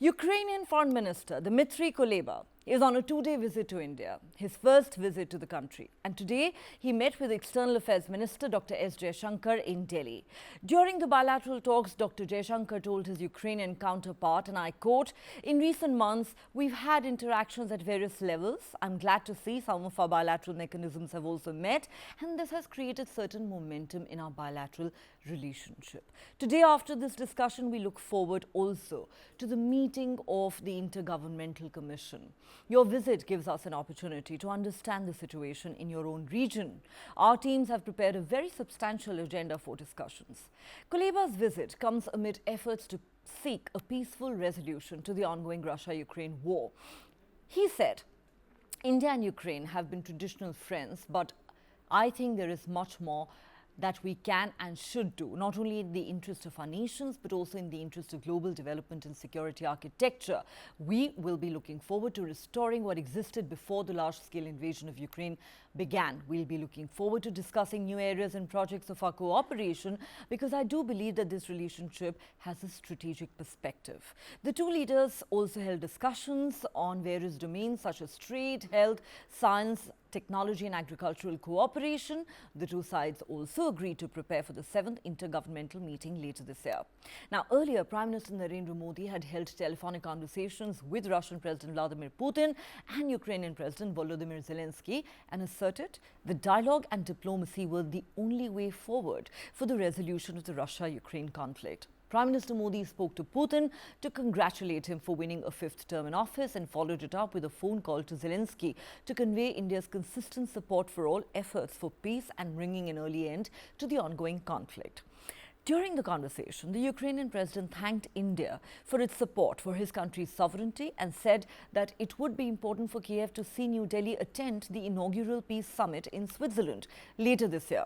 Ukrainian Foreign Minister Dmytro Kuleba is on a two-day visit to India, his first visit to the country. And today, he met with External Affairs Minister Dr. S Jaishankar in Delhi. During the bilateral talks, Dr. Jaishankar told his Ukrainian counterpart, and I quote, "In recent months, we've had interactions at various levels. I'm glad to see some of our bilateral mechanisms have also met, and this has created certain momentum in our bilateral relationship. Today, after this discussion, we look forward also to the meeting of the Intergovernmental Commission. Your visit gives us an opportunity to understand the situation in your own region. Our teams have prepared a very substantial agenda for discussions." Kuleba's visit comes amid efforts to seek a peaceful resolution to the ongoing Russia-Ukraine war. He said, "India and Ukraine have been traditional friends, but I think there is much more that we can and should do, not only in the interest of our nations, but also in the interest of global development and security architecture. We will be looking forward to restoring what existed before the large-scale invasion of Ukraine began. We'll be looking forward to discussing new areas and projects of our cooperation, because I do believe that this relationship has a strategic perspective." The two leaders also held discussions on various domains such as trade, health, science, technology and agricultural cooperation. The two sides also agreed to prepare for the 7th Intergovernmental meeting later this year. Now, earlier, Prime Minister Narendra Modi had held telephonic conversations with Russian President Vladimir Putin and Ukrainian President Volodymyr Zelensky and asserted that dialogue and diplomacy were the only way forward for the resolution of the Russia-Ukraine conflict. Prime Minister Modi spoke to Putin to congratulate him for winning a 5th term in office and followed it up with a phone call to Zelensky to convey India's consistent support for all efforts for peace and bringing an early end to the ongoing conflict. During the conversation, the Ukrainian president thanked India for its support for his country's sovereignty and said that it would be important for Kiev to see New Delhi attend the inaugural peace summit in Switzerland later this year.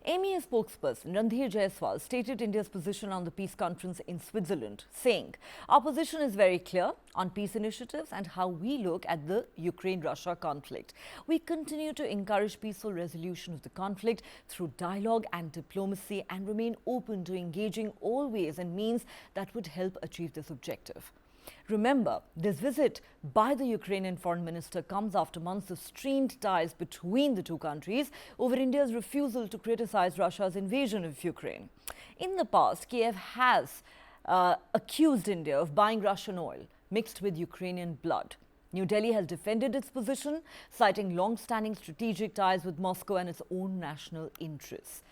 MEA spokesperson Randhir Jaiswal stated India's position on the peace conference in Switzerland, saying, "Our position is very clear on peace initiatives and how we look at the Ukraine-Russia conflict. We continue to encourage peaceful resolution of the conflict through dialogue and diplomacy and remain open to engaging all ways and means that would help achieve this objective." Remember, this visit by the Ukrainian foreign minister comes after months of strained ties between the two countries over India's refusal to criticize Russia's invasion of Ukraine. In the past, Kiev has accused India of buying Russian oil mixed with Ukrainian blood. New Delhi has defended its position, citing long-standing strategic ties with Moscow and its own national interests.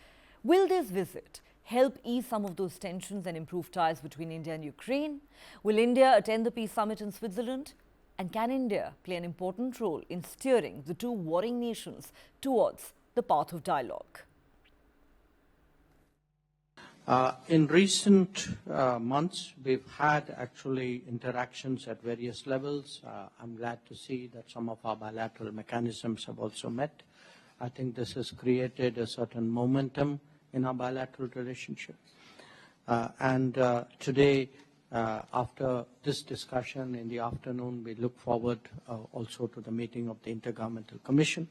Will this visit help ease some of those tensions and improve ties between India and Ukraine? Will India attend the peace summit in Switzerland? And can India play an important role in steering the two warring nations towards the path of dialogue? In recent months, we've had actually interactions at various levels. I'm glad to see that some of our bilateral mechanisms have also met. I think this has created a certain momentum in our bilateral relationship. Today, after this discussion in the afternoon, we look forward also to the meeting of the Intergovernmental Commission.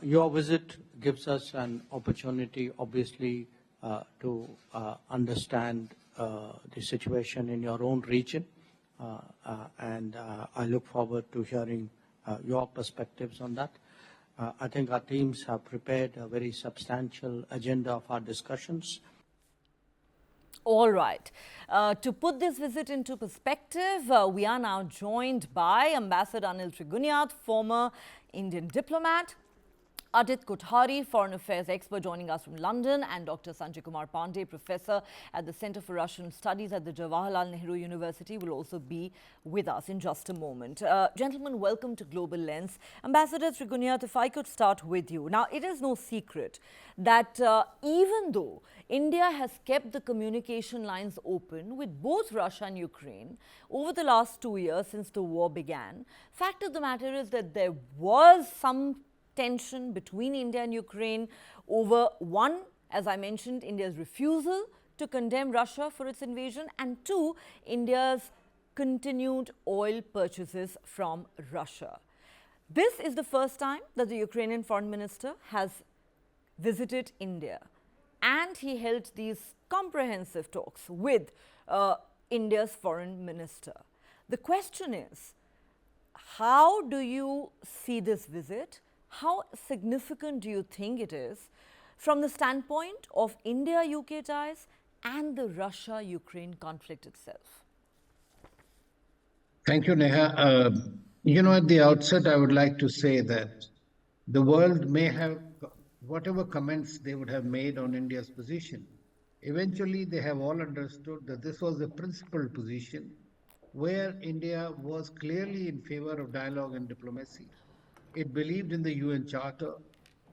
Your visit gives us an opportunity, obviously, to understand the situation in your own region. I look forward to hearing your perspectives on that. I think our teams have prepared a very substantial agenda of our discussions. All right. To put this visit into perspective, we are now joined by Ambassador Anil Trigunyat, former Indian diplomat, Adit Kothari, Foreign Affairs expert joining us from London, and Dr. Sanjay Kumar Pandey, Professor at the Center for Russian Studies at the Jawaharlal Nehru University, will also be with us in just a moment. Gentlemen, welcome to Global Lens. Ambassador Trigunyat, if I could start with you. Now, it is no secret that even though India has kept the communication lines open with both Russia and Ukraine over the last 2 years since the war began, fact of the matter is that there was some tension between India and Ukraine over, one, as I mentioned, India's refusal to condemn Russia for its invasion, and two, India's continued oil purchases from Russia. This is the first time that the Ukrainian foreign minister has visited India, and he held these comprehensive talks with India's foreign minister. The question is, how do you see this visit? How significant do you think it is from the standpoint of India-UK ties and the Russia-Ukraine conflict itself? Thank you, Neha. At the outset, I would like to say that the world may have whatever comments they would have made on India's position. Eventually, they have all understood that this was a principled position where India was clearly in favor of dialogue and diplomacy. It believed in the UN Charter.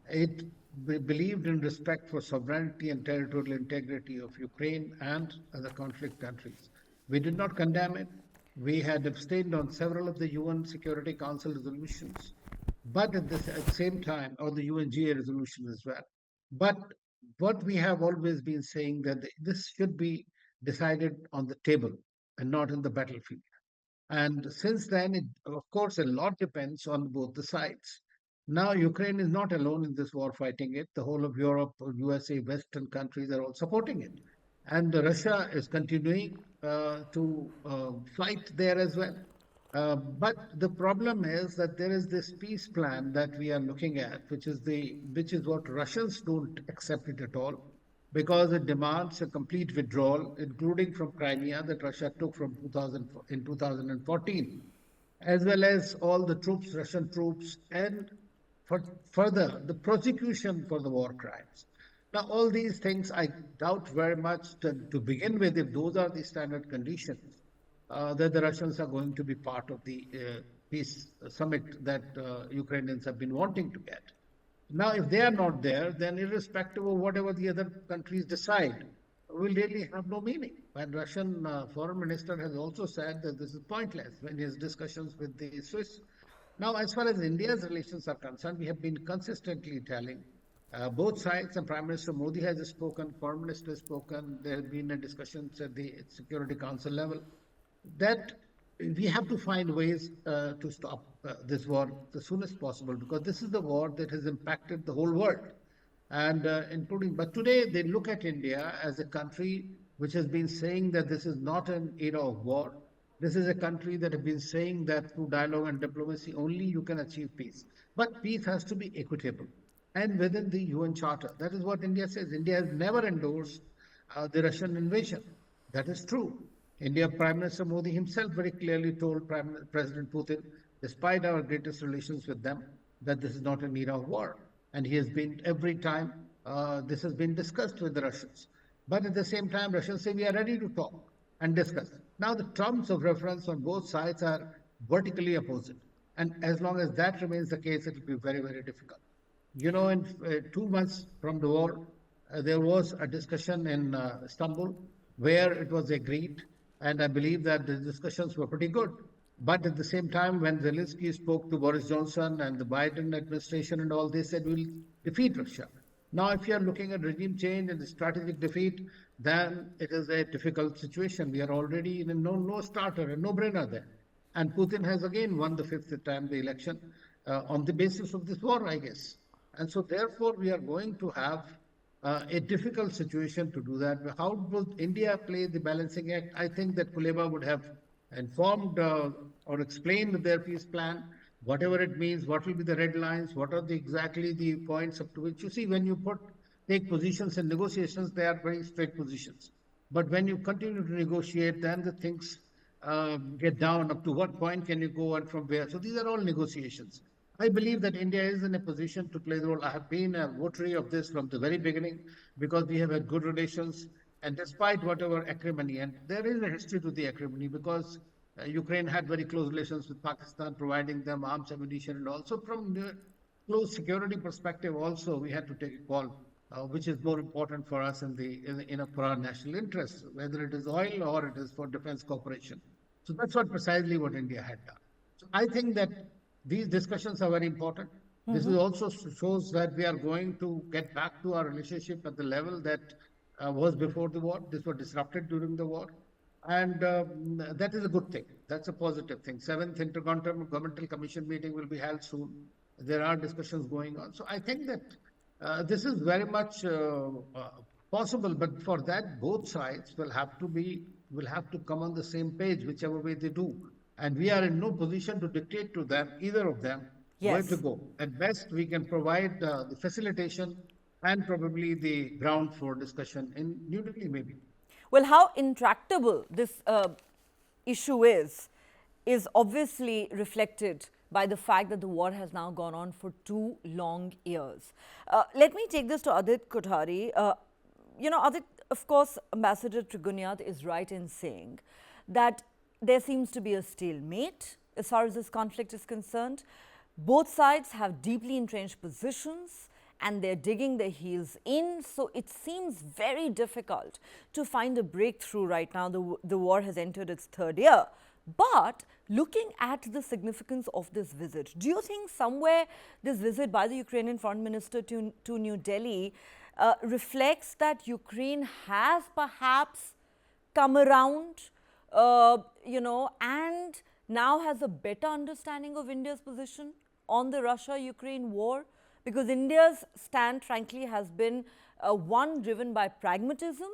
It believed in respect for sovereignty and territorial integrity of Ukraine and other conflict countries. We did not condemn it. We had abstained on several of the UN Security Council resolutions, but at the same time, or the UNGA resolution as well. But what we have always been saying that this should be decided on the table and not in the battlefield. And since then, of course, a lot depends on both the sides. Now, Ukraine is not alone in this war fighting it. The whole of Europe, USA, Western countries are all supporting it. And Russia is continuing to fight there as well. But the problem is that there is this peace plan that we are looking at, which is what Russians don't accept it at all, because it demands a complete withdrawal, including from Crimea that Russia took from 2014, as well as all the troops, Russian troops, and further the prosecution for the war crimes. Now, all these things, I doubt very much to begin with, if those are the standard conditions, that the Russians are going to be part of the peace summit that Ukrainians have been wanting to get. Now, if they are not there, then irrespective of whatever the other countries decide, will really have no meaning. And Russian foreign minister has also said that this is pointless in his discussions with the Swiss. Now, as far as India's relations are concerned, we have been consistently telling both sides, and Prime Minister Modi has spoken, Foreign Minister has spoken, there have been discussions at the Security Council level, that we have to find ways to stop this war as soon as possible, because this is the war that has impacted the whole world, and but today they look at India as a country which has been saying that this is not an era of war. This is a country that has been saying that through dialogue and diplomacy only you can achieve peace. But peace has to be equitable and within the UN Charter. That is what India says. India has never endorsed the Russian invasion. That is true. India Prime Minister Modi himself very clearly told President Putin, despite our greatest relations with them, that this is not an era of war. And he has been, every time this has been discussed with the Russians. But at the same time, Russians say we are ready to talk and discuss. Now the terms of reference on both sides are vertically opposite. And as long as that remains the case, it will be very, very difficult. In 2 months from the war, there was a discussion in Istanbul where it was agreed, and I believe that the discussions were pretty good. But at the same time, when Zelensky spoke to Boris Johnson and the Biden administration and all, they said we'll defeat Russia. Now, if you are looking at regime change and strategic defeat, then it is a difficult situation. We are already in a no-starter, a no-brainer there. And Putin has again won the fifth time the election on the basis of this war, I guess. And so therefore, we are going to have a difficult situation to do that. How would India play the balancing act? I think that Kuleba would have informed or explained their peace plan, whatever it means, what will be the red lines, what are exactly the points up to which, you see, when you take positions in negotiations, they are very straight positions. But when you continue to negotiate, then the things get down up to what point can you go and from where. So these are all negotiations. I believe that India is in a position to play the role. I have been a votary of this from the very beginning because we have had good relations, and despite whatever acrimony, and there is a history to the acrimony because Ukraine had very close relations with Pakistan, providing them arms, ammunition, and also from the close security perspective also we had to take a call, which is more important for us for our national interests, whether it is oil or it is for defense cooperation. So that's precisely what India had done. So I think that these discussions are very important. Mm-hmm. This is also shows that we are going to get back to our relationship at the level that was before the war. This was disrupted during the war. And that is a good thing. That's a positive thing. 7th Intergovernmental Commission meeting will be held soon. There are discussions going on. So I think that this is very much possible. But for that, both sides will have to be will have to come on the same page, whichever way they do. And we are in no position to dictate to them, either of them, where to Yes. go. At best, we can provide the facilitation and probably the ground for discussion in New Delhi, maybe. Well, how intractable this issue is obviously reflected by the fact that the war has now gone on for 2 long years. Let me take this to Adit Kothari. Adit, of course, Ambassador Trigunyat is right in saying that there seems to be a stalemate as far as this conflict is concerned. Both sides have deeply entrenched positions and they're digging their heels in. So it seems very difficult to find a breakthrough right now. The war has entered its 3rd year. But looking at the significance of this visit, do you think somewhere this visit by the Ukrainian Foreign Minister to New Delhi reflects that Ukraine has perhaps come around, and now has a better understanding of India's position on the Russia-Ukraine war? Because India's stand, frankly, has been one driven by pragmatism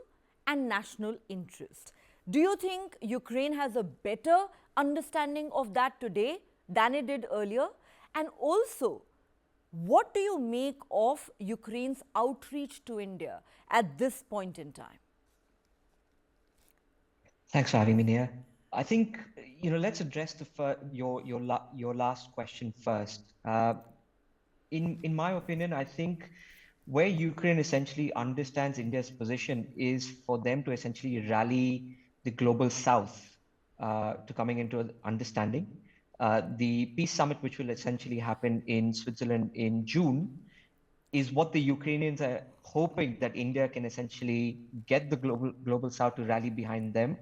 and national interest. Do you think Ukraine has a better understanding of that today than it did earlier? And also, what do you make of Ukraine's outreach to India at this point in time? Thanks for having me, Nia. I think, let's address your last question first. In my opinion, I think where Ukraine essentially understands India's position is for them to essentially rally the global south to coming into an understanding. The peace summit, which will essentially happen in Switzerland in June, is what the Ukrainians are hoping that India can essentially get the global south to rally behind them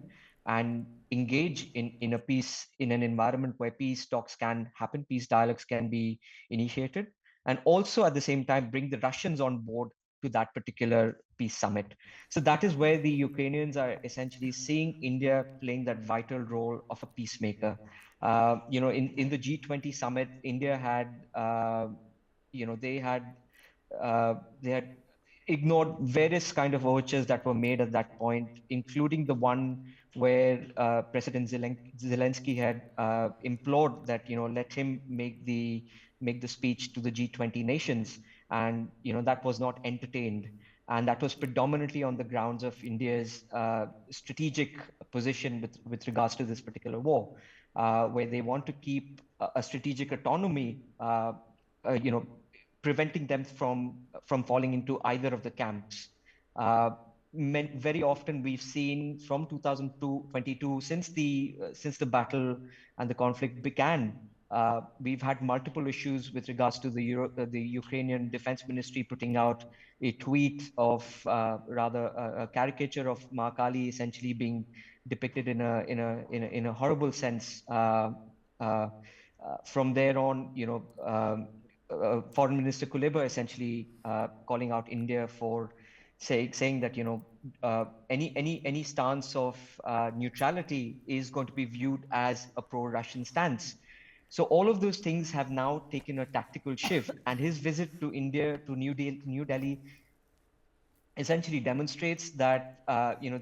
and engage in a peace, in an environment where peace talks can happen, peace dialogues can be initiated, and also at the same time bring the Russians on board to that particular peace summit. So that is where the Ukrainians are essentially seeing India playing that vital role of a peacemaker. In the G20 summit, India had, they had ignored various kind of overtures that were made at that point, including the one where President Zelensky had implored that let him make the speech to the G20 nations, and that was not entertained, and that was predominantly on the grounds of India's strategic position with regards to this particular war, where they want to keep a strategic autonomy, preventing them from falling into either of the camps. Very often we've seen from 2022, since the battle and the conflict began, we've had multiple issues with regards to the Ukrainian Defense Ministry putting out a tweet of rather a caricature of Mahakali essentially being depicted in a horrible sense. From there on, Foreign Minister Kuleba essentially calling out India for saying that any stance of neutrality is going to be viewed as a pro-Russian stance. So all of those things have now taken a tactical shift, and his visit to India, to New Delhi, essentially demonstrates that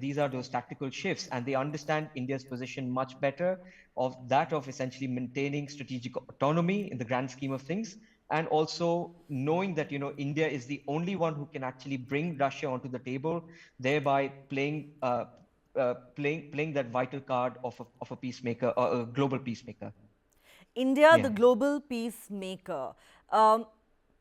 these are those tactical shifts, and they understand India's position much better, of essentially maintaining strategic autonomy in the grand scheme of things, and also knowing that India is the only one who can actually bring Russia onto the table, thereby playing that vital card of a peacemaker, or a global peacemaker. India, the global peacemaker.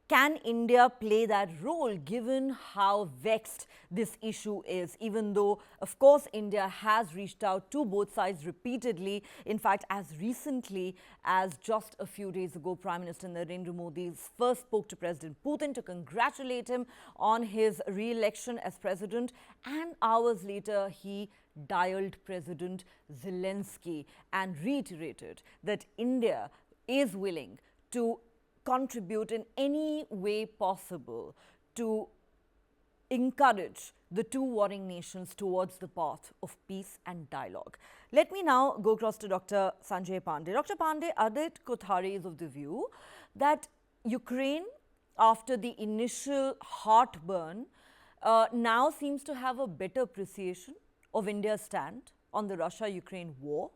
Can India play that role given how vexed this issue is, even though, of course, India has reached out to both sides repeatedly. In fact, as recently as just a few days ago, Prime Minister Narendra Modi first spoke to President Putin to congratulate him on his re-election as president, and hours later he dialed President Zelensky and reiterated that India is willing to contribute in any way possible to encourage the two warring nations towards the path of peace and dialogue. Let me now go across to Dr. Sanjay Pandey. Dr. Pandey, Adit Kothari is of the view that Ukraine, after the initial heartburn, now seems to have a better appreciation of India's stand on the Russia-Ukraine war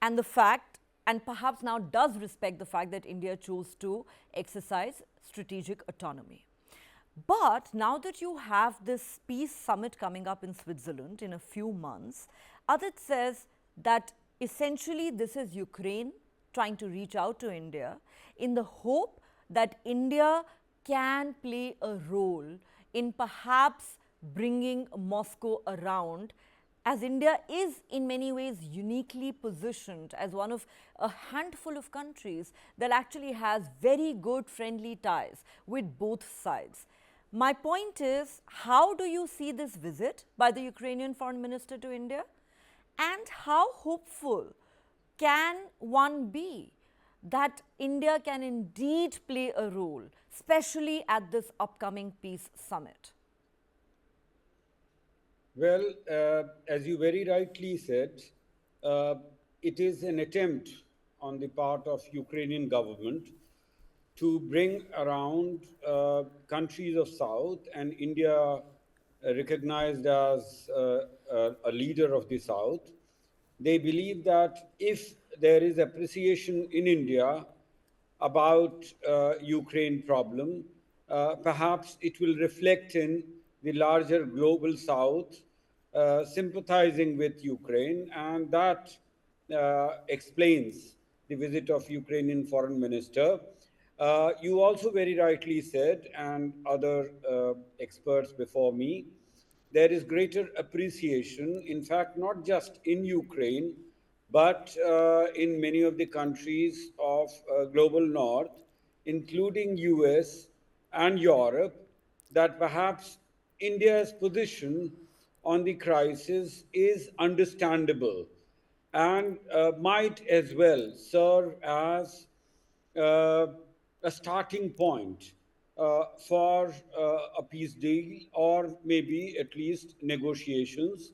and the fact, and perhaps now does respect the fact that India chose to exercise strategic autonomy. But now that you have this peace summit coming up in Switzerland in a few months, Adit says that essentially this is Ukraine trying to reach out to India in the hope that India can play a role in perhaps bringing Moscow around, as India is in many ways uniquely positioned as one of a handful of countries that actually has very good friendly ties with both sides. My point is, how do you see this visit by the Ukrainian foreign minister to India? And how hopeful can one be that India can indeed play a role, especially at this upcoming peace summit? Well, as you very rightly said, it is an attempt on the part of Ukrainian government to bring around countries of South and India recognized as a leader of the South. They believe that if there is appreciation in India about Ukraine problem, perhaps it will reflect in the larger global South sympathizing with Ukraine, and that explains the visit of Ukrainian foreign minister. You also very rightly said, and other experts before me, there is greater appreciation, in fact, not just in Ukraine, but in many of the countries of global north, including US and Europe, that perhaps India's position on the crisis is understandable and might as well serve as uh, a starting point for a peace deal or maybe at least negotiations,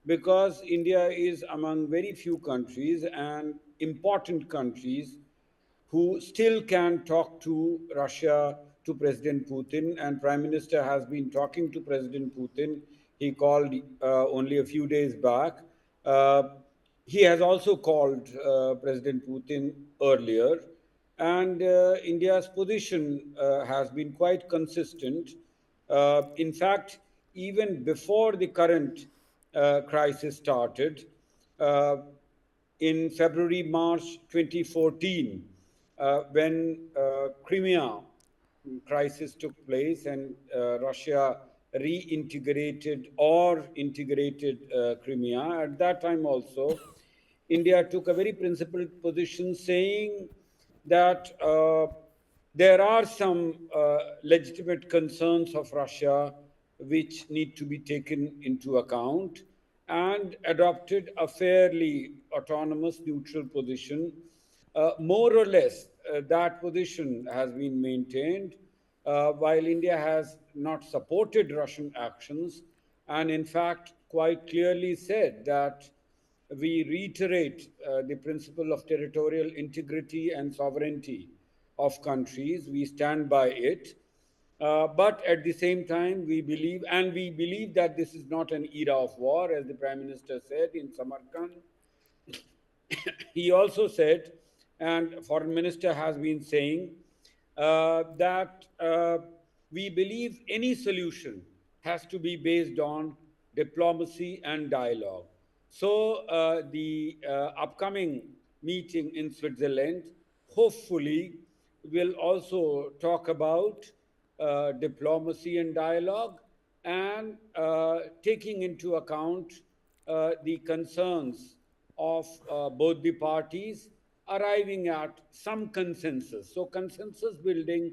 because India is among very few countries and important countries who still can talk to Russia, to President Putin, and Prime Minister has been talking to President Putin. He called only a few days back. Uh, he has also called President Putin earlier, and India's position has been quite consistent. In fact, even before the current crisis started, uh, in February, March 2014, when Crimea crisis took place and Russia reintegrated or integrated Crimea. At that time also, India took a very principled position saying that there are some legitimate concerns of Russia which need to be taken into account, and adopted a fairly autonomous, neutral position. More or less, that position has been maintained, while India has not supported Russian actions, and in fact, quite clearly said that we reiterate the principle of territorial integrity and sovereignty of countries. We stand by it. But at the same time, we believe that this is not an era of war, as the Prime Minister said in Samarkand. He also said, and Foreign Minister has been saying, that we believe any solution has to be based on diplomacy and dialogue. So the upcoming meeting in Switzerland hopefully will also talk about diplomacy and dialogue, and taking into account the concerns of both the parties, arriving at some consensus. So, consensus building,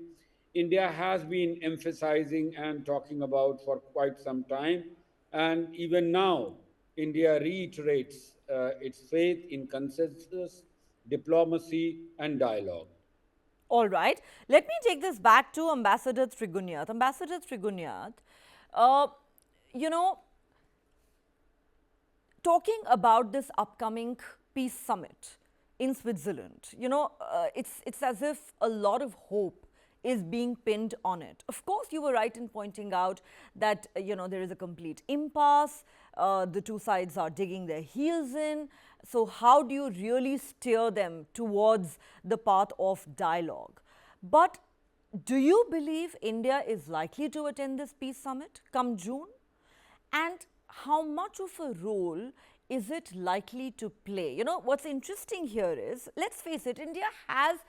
India has been emphasizing and talking about for quite some time. And even now, India reiterates its faith in consensus, diplomacy, and dialogue. All right. Let me take this back to Ambassador Trigunyat. Ambassador Trigunyat, uh, you know, talking about this upcoming peace summit in Switzerland, it's as if a lot of hope is being pinned on it. Of course, you were right in pointing out that, there is a complete impasse. the two sides are digging their heels in. So how do you really steer them towards the path of dialogue? But do you believe India is likely to attend this peace summit come June? And how much of a role is it likely to play? You know, what's interesting here is, let's face it, India has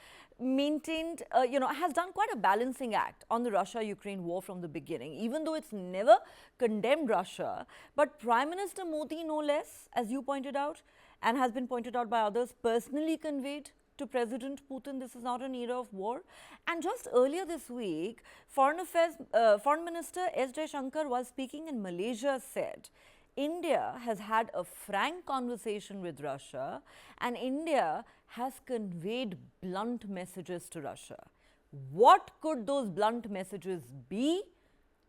maintained, has done quite a balancing act on the Russia-Ukraine war from the beginning, even though it's never condemned Russia. But Prime Minister Modi, no less, as you pointed out, and has been pointed out by others, personally conveyed to President Putin, this is not an era of war. And just earlier this week, Foreign Minister S Jaishankar, while speaking in Malaysia, said India has had a frank conversation with Russia and India has conveyed blunt messages to Russia. What could those blunt messages be?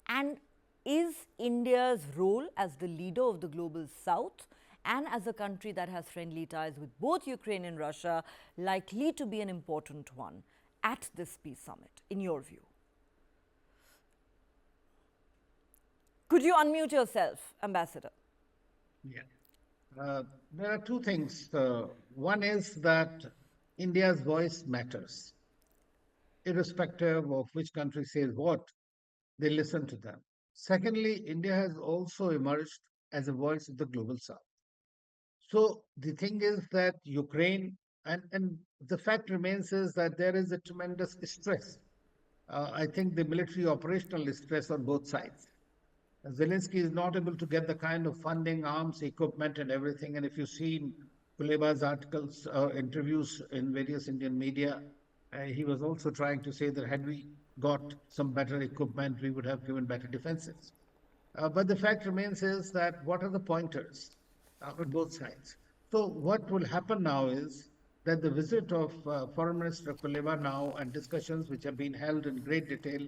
And is India's role as the leader of the global south and as a country that has friendly ties with both Ukraine and Russia likely to be an important one at this peace summit, in your view? Could you unmute yourself, Ambassador? Yeah. There are two things. One is that India's voice matters. Irrespective of which country says what, they listen to them. Secondly, India has also emerged as a voice of the global south. So the thing is that Ukraine, and the fact remains is that there is a tremendous stress. I think the military operational stress on both sides. Zelensky is not able to get the kind of funding, arms, equipment, and everything. And if you've seen Kuleba's articles, interviews in various Indian media, he was also trying to say that had we got some better equipment, we would have given better defenses. But the fact remains is that what are the pointers on both sides? So what will happen now is that the visit of Foreign Minister Kuleba now and discussions which have been held in great detail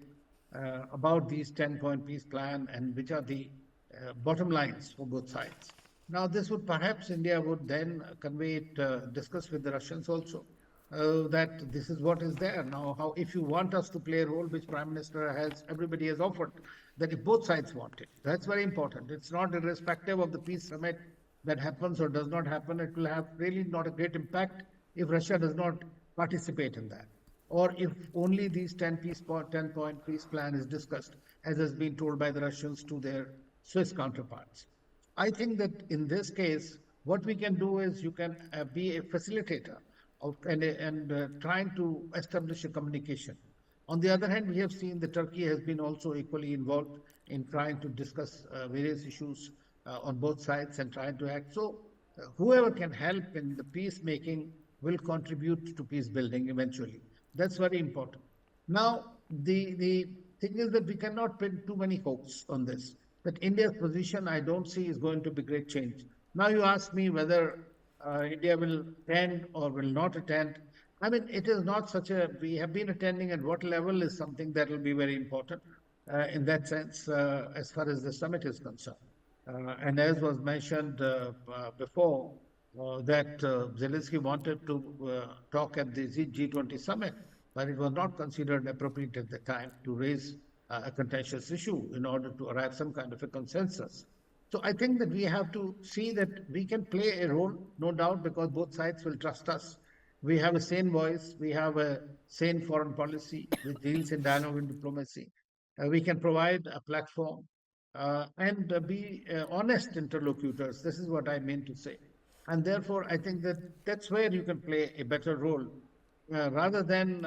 about these 10-point peace plan and which are the bottom lines for both sides. Now, this would perhaps India would then convey it, discuss with the Russians also, that this is what is there. Now, how if you want us to play a role, which Prime Minister has, everybody has offered, that if both sides want it. That's very important. It's not irrespective of the peace summit that happens or does not happen. It will have really not a great impact if Russia does not participate in that, or if only these 10-point peace plan is discussed, as has been told by the Russians to their Swiss counterparts. I think that in this case, what we can do is you can be a facilitator of, and trying to establish a communication. On the other hand, we have seen that Turkey has been also equally involved in trying to discuss various issues on both sides and trying to act. So whoever can help in the peacemaking will contribute to peace building eventually. That's very important. Now, the thing is that we cannot pin too many hopes on this. That India's position, I don't see is going to be great change. Now you ask me whether India will attend or will not attend. I mean, it is not such a, we have been attending at what level is something that will be very important in that sense as far as the summit is concerned. And as was mentioned before, that Zelensky wanted to talk at the G20 summit, but it was not considered appropriate at the time to raise a contentious issue in order to arrive some kind of a consensus. So I think that we have to see that we can play a role, no doubt, because both sides will trust us. We have a sane voice, we have a sane foreign policy which deals in dialogue and diplomacy. We can provide a platform and be honest interlocutors. This is what I mean to say. And therefore, I think that that's where you can play a better role rather than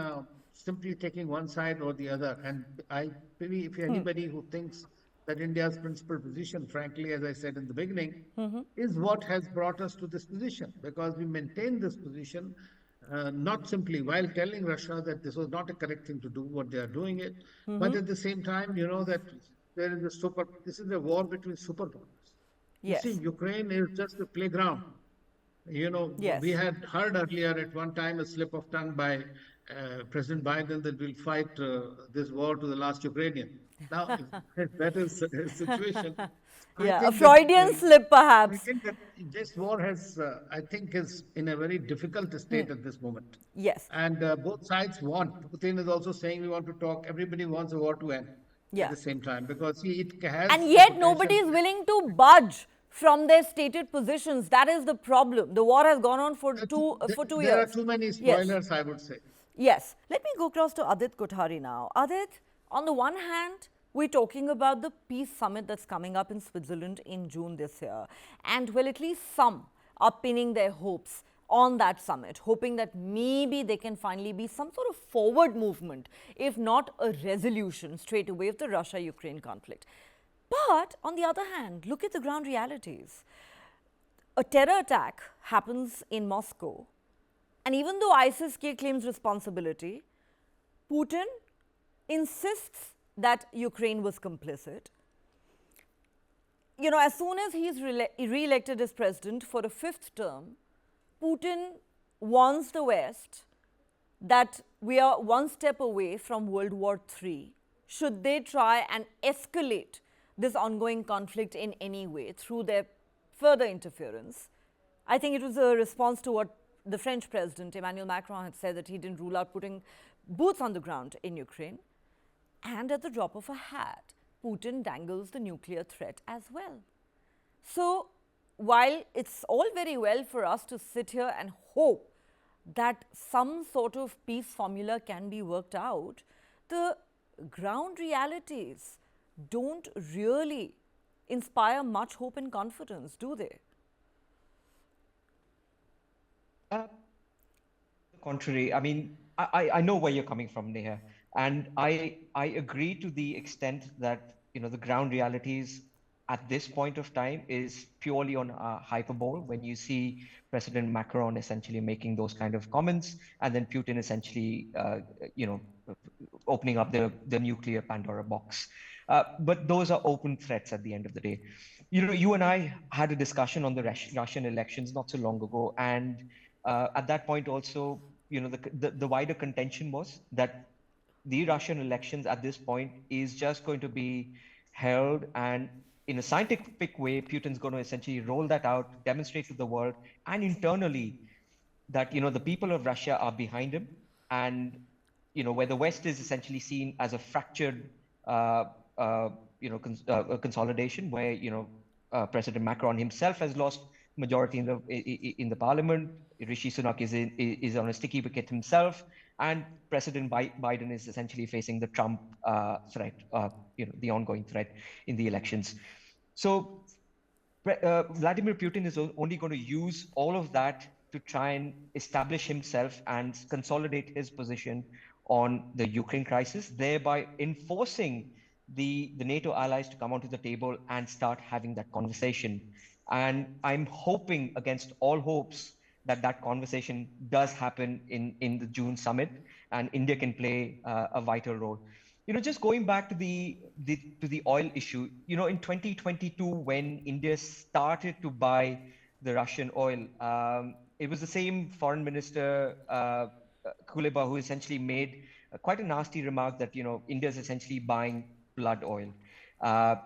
simply taking one side or the other. And I believe if anybody who thinks that India's principal position, frankly, as I said in the beginning, is what has brought us to this position, because we maintained this position not simply while telling Russia that this was not a correct thing to do, what they are doing it, but at the same time, you know, that there is this is a war between superpowers. Yes. You see, Ukraine is just a playground. You know, Yes. we had heard earlier at one time a slip of tongue by President Biden that we'll fight this war to the last Ukrainian. Now, if that is the situation. Yeah, a Freudian slip I perhaps. think that this war has, I think, is in a very difficult state at this moment. Yes. And both sides want. Putin is also saying we want to talk. Everybody wants a war to end Yeah. at the same time, because see, it has. And the yet potential- nobody is willing to budge from their stated positions. That is the problem. The war has gone on for two There years. are too many Yes. spoilers, I would say. Yes. Let me go across to Adit Kothari now. Adit, on the one hand, we're talking about the peace summit that's coming up in Switzerland in June this year. And, well, at least some are pinning their hopes on that summit, hoping that maybe there can finally be some sort of forward movement, if not a resolution straight away of the Russia-Ukraine conflict. But, on the other hand, look at the ground realities. A terror attack happens in Moscow. And even though ISIS-K claims responsibility, Putin insists that Ukraine was complicit. You know, as soon as he's re-elected as president for a 5th term, Putin warns the West that we are one step away from World War III. Should they try and escalate this ongoing conflict in any way through their further interference? I think it was a response to what the French president, Emmanuel Macron, had said, that he didn't rule out putting boots on the ground in Ukraine. And at the drop of a hat, Putin dangles the nuclear threat as well. So, while it's all very well for us to sit here and hope that some sort of peace formula can be worked out, the ground realities don't really inspire much hope and confidence, do they? Contrary, I mean, I know where you're coming from, Neha, and I agree to the extent that, you know, the ground realities at this point of time is purely on hyperbole. When you see President Macron essentially making those kind of comments, and then Putin essentially, you know, opening up the nuclear Pandora box. But those are open threats at the end of the day. You know, you and I had a discussion on the Russian elections not so long ago, and at that point also, you know, the wider contention was that the Russian elections at this point is just going to be held, and in a scientific way, Putin's going to essentially roll that out, demonstrate to the world and internally that, you know, the people of Russia are behind him, and, you know, where the West is essentially seen as a fractured, you know, consolidation, where, you know, President Macron himself has lost majority in the parliament. Rishi Sunak is on a sticky wicket himself, and President Biden is essentially facing the Trump threat, you know, the ongoing threat in the elections. So Vladimir Putin is only going to use all of that to try and establish himself and consolidate his position on the Ukraine crisis, thereby enforcing the NATO allies to come onto the table and start having that conversation. And I'm hoping against all hopes that that conversation does happen in the June summit, and India can play a vital role. You know, just going back to the oil issue, you know, in 2022, when India started to buy the Russian oil, it was the same foreign minister, Kuleba, who essentially made quite a nasty remark that, you know, India is essentially buying blood oil.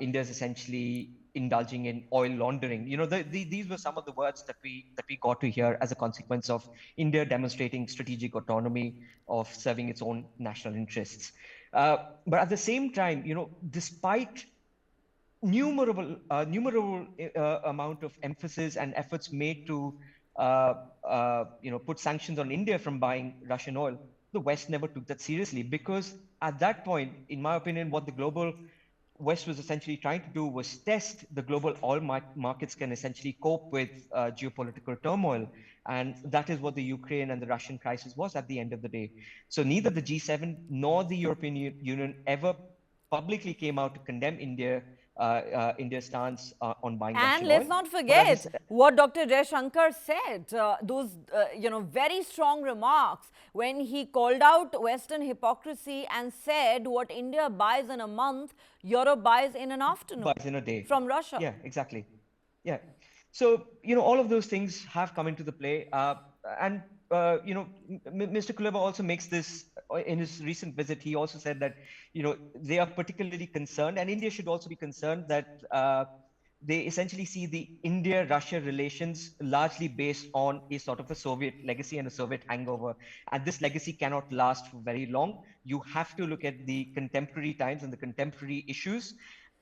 India is essentially indulging in oil laundering. You know, these were some of the words that we got to hear as a consequence of India demonstrating strategic autonomy of serving its own national interests. But at the same time, you know, despite numerable amount of emphasis and efforts made to you know, put sanctions on India from buying Russian oil, the West never took that seriously, because at that point, in my opinion, what the global West was essentially trying to do was test the global oil markets can essentially cope with geopolitical turmoil. And that is what the Ukraine and the Russian crisis was at the end of the day. So neither the G7 nor the European Union ever publicly came out to condemn India's stance on buying Russian oil. And let's not forget what Dr. Jaishankar said, those you know, very strong remarks when he called out Western hypocrisy and said what India buys in a month, Europe buys in an afternoon. Buys in a day. From Russia. Yeah, exactly. Yeah. So, you know, all of those things have come into the play. And, you know, Mr. Kuleba also makes this, in his recent visit, he also said that, you know, they are particularly concerned, and India should also be concerned, that they essentially see the India-Russia relations largely based on a sort of a Soviet legacy and a Soviet hangover. And this legacy cannot last for very long. You have to look at the contemporary times and the contemporary issues.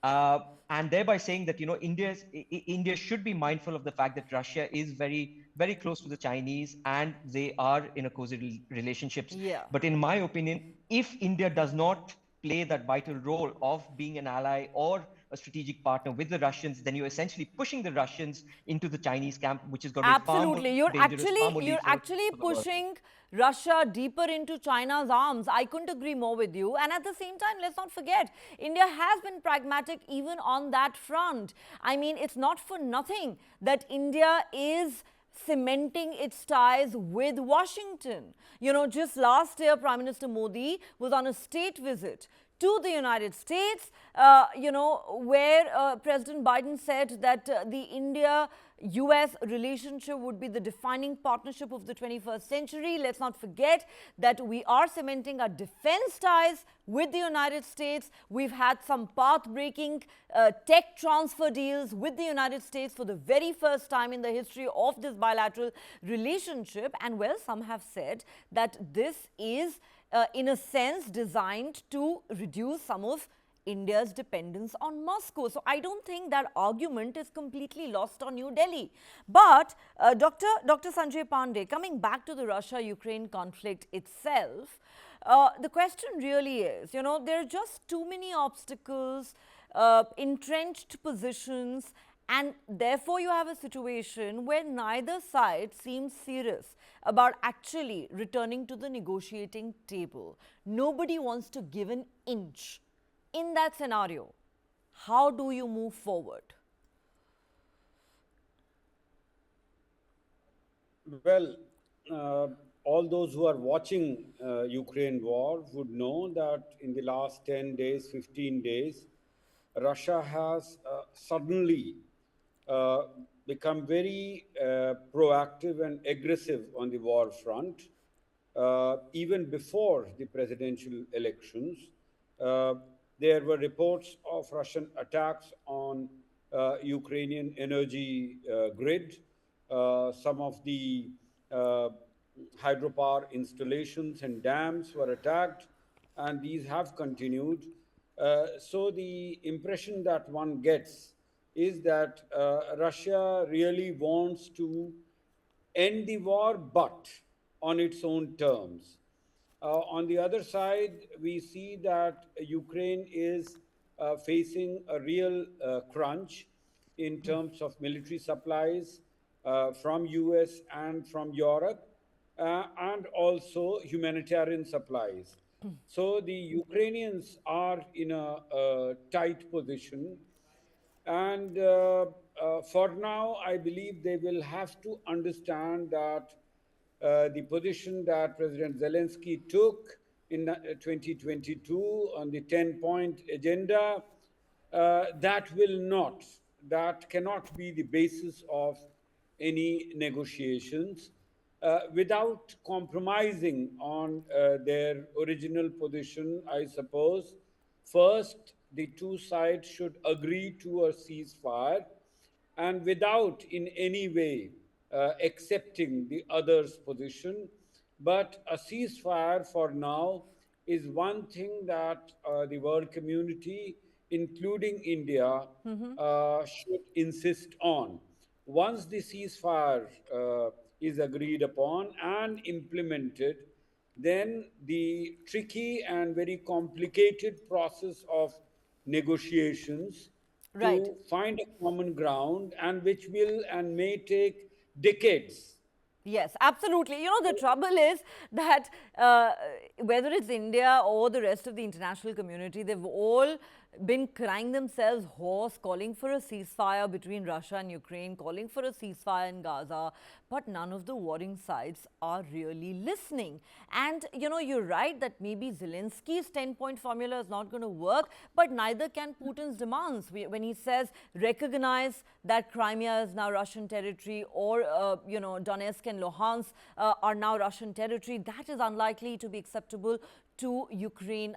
and thereby saying that, you know, India should be mindful of the fact that Russia is very, very close to the Chinese and they are in a cozy relationships. Yeah. But in my opinion, if India does not play that vital role of being an ally or a strategic partner with the Russians, then you're essentially pushing the Russians into the Chinese camp, which is going to be far more Absolutely. You're dangerous, far more you're lethal actually for the world. pushing Russia deeper into China's arms. I couldn't agree more with you. And at the same time, let's not forget, India has been pragmatic even on that front. I mean, it's not for nothing that India is cementing its ties with Washington. You know, just last year, Prime Minister Modi was on a state visit to the United States, where President Biden said that the India-US relationship would be the defining partnership of the 21st century. Let's not forget that we are cementing our defense ties with the United States. We've had some path-breaking tech transfer deals with the United States for the very first time in the history of this bilateral relationship. And well, some have said that this is in a sense designed to reduce some of India's dependence on Moscow. So I don't think that argument is completely lost on New Delhi. But Dr. Sanjay Pandey, coming back to the Russia-Ukraine conflict itself, the question really is, you know, there are just too many obstacles, entrenched positions, and therefore you have a situation where neither side seems serious about actually returning to the negotiating table. Nobody wants to give an inch. In that scenario, how do you move forward? Well, all those who are watching Ukraine war would know that in the last 10 days, 15 days, Russia has suddenly become very proactive and aggressive on the war front. Even before the presidential elections, there were reports of Russian attacks on Ukrainian energy grid. Some of the hydropower installations and dams were attacked, and these have continued. So the impression that one gets is that Russia really wants to end the war, but on its own terms. On the other side, we see that Ukraine is facing a real crunch in terms of military supplies from US and from Europe, and also humanitarian supplies. So the Ukrainians are in a tight position. And for now, I believe they will have to understand that the position that President Zelensky took in 2022 on the 10-point agenda, that cannot be the basis of any negotiations without compromising on their original position, I suppose. First, the two sides should agree to a ceasefire, and without in any way accepting the other's position. But a ceasefire for now is one thing that the world community, including India, should insist on. Once the ceasefire is agreed upon and implemented, then the tricky and very complicated process of negotiations Right. to find a common ground, and which will and may take decades. Yes, absolutely. You know, the trouble is that whether it's India or the rest of the international community, they've all been crying themselves hoarse, calling for a ceasefire between Russia and Ukraine, calling for a ceasefire in Gaza, but none of the warring sides are really listening. And, you know, you're right that maybe Zelensky's 10-point formula is not going to work, but neither can Putin's demands. When he says, recognize that Crimea is now Russian territory, or, Donetsk and Luhansk are now Russian territory, that is unlikely to be acceptable to Ukraine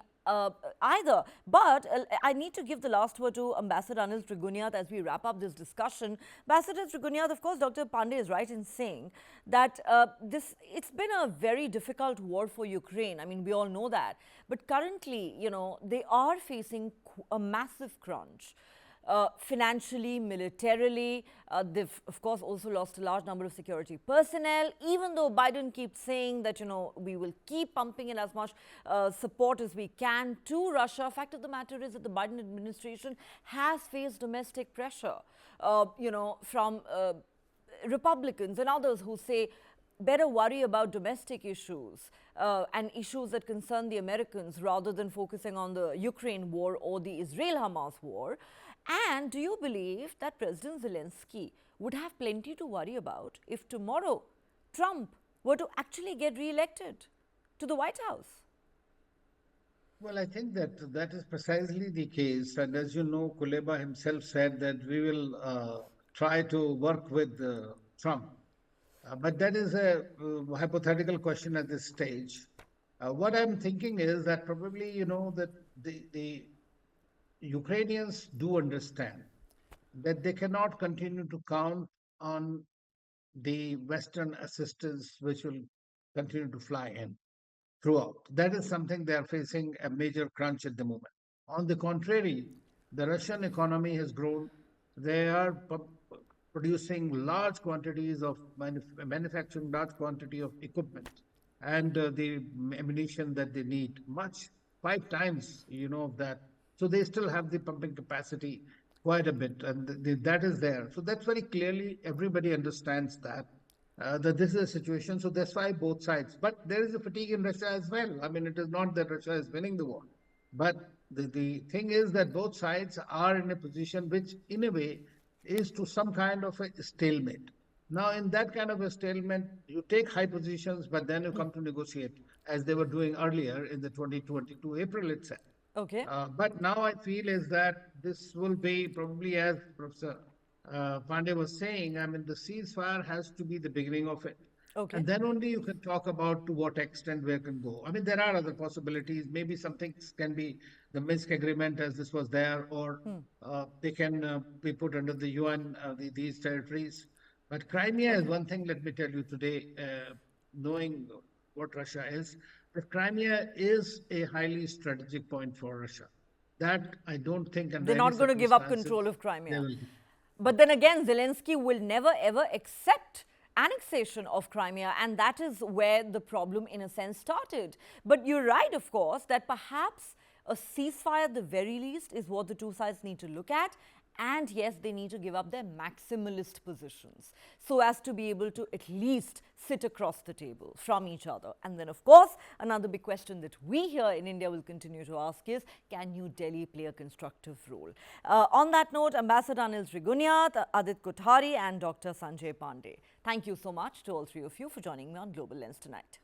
either. But I need to give the last word to Ambassador Anil Trigunyat as we wrap up this discussion. Ambassador Trigunyat, of course, Dr. Pandey is right in saying that it's been a very difficult war for Ukraine. I mean, we all know that. But currently, you know, they are facing a massive crunch. Financially, militarily, they've of course also lost a large number of security personnel, even though Biden keeps saying that, you know, we will keep pumping in as much support as we can to Russia. Fact of the matter is that the Biden administration has faced domestic pressure, you know, from Republicans and others who say better worry about domestic issues and issues that concern the Americans rather than focusing on the Ukraine war or the Israel-Hamas war. And do you believe that President Zelensky would have plenty to worry about if tomorrow Trump were to actually get re-elected to the White House? Well, I think that that is precisely the case. And as you know, Kuleba himself said that we will try to work with Trump. But that is a hypothetical question at this stage. What I'm thinking is that probably, you know, that the Ukrainians do understand that they cannot continue to count on the Western assistance, which will continue to fly in throughout. That is something they are facing a major crunch at the moment. On the contrary, the Russian economy has grown. They are producing large quantities of manufacturing large quantity of equipment and the ammunition that they need, much 5 times, you know, of that. So they still have the pumping capacity quite a bit, and that is there. So that's very clearly everybody understands that that this is a situation. So that's why both sides. But there is a fatigue in Russia as well. I mean, it is not that Russia is winning the war, but the thing is that both sides are in a position which, in a way, is to some kind of a stalemate. Now, in that kind of a stalemate, you take high positions, but then you come to negotiate, as they were doing earlier in the 2022 April itself. Okay. But now I feel is that this will be probably, as Professor Pandey was saying, I mean, the ceasefire has to be the beginning of it. Okay. And then only you can talk about to what extent where can go. I mean, there are other possibilities. Maybe something can be the Minsk agreement as this was there, or they can be put under the UN, these territories. But Crimea is one thing, let me tell you today, knowing what Russia is, that Crimea is a highly strategic point for Russia. That I don't think under They're any not going to give up circumstances control of they Crimea. will. But then again, Zelensky will never ever accept annexation of Crimea, and that is where the problem in a sense started. But you're right, of course, that perhaps a ceasefire at the very least is what the two sides need to look at. And yes, they need to give up their maximalist positions so as to be able to at least sit across the table from each other. And then, of course, another big question that we here in India will continue to ask is, can New Delhi play a constructive role? On that note, Ambassador Anil Trigunya, Adit Kothari and Dr. Sanjay Pandey, thank you so much to all three of you for joining me on Global Lens tonight.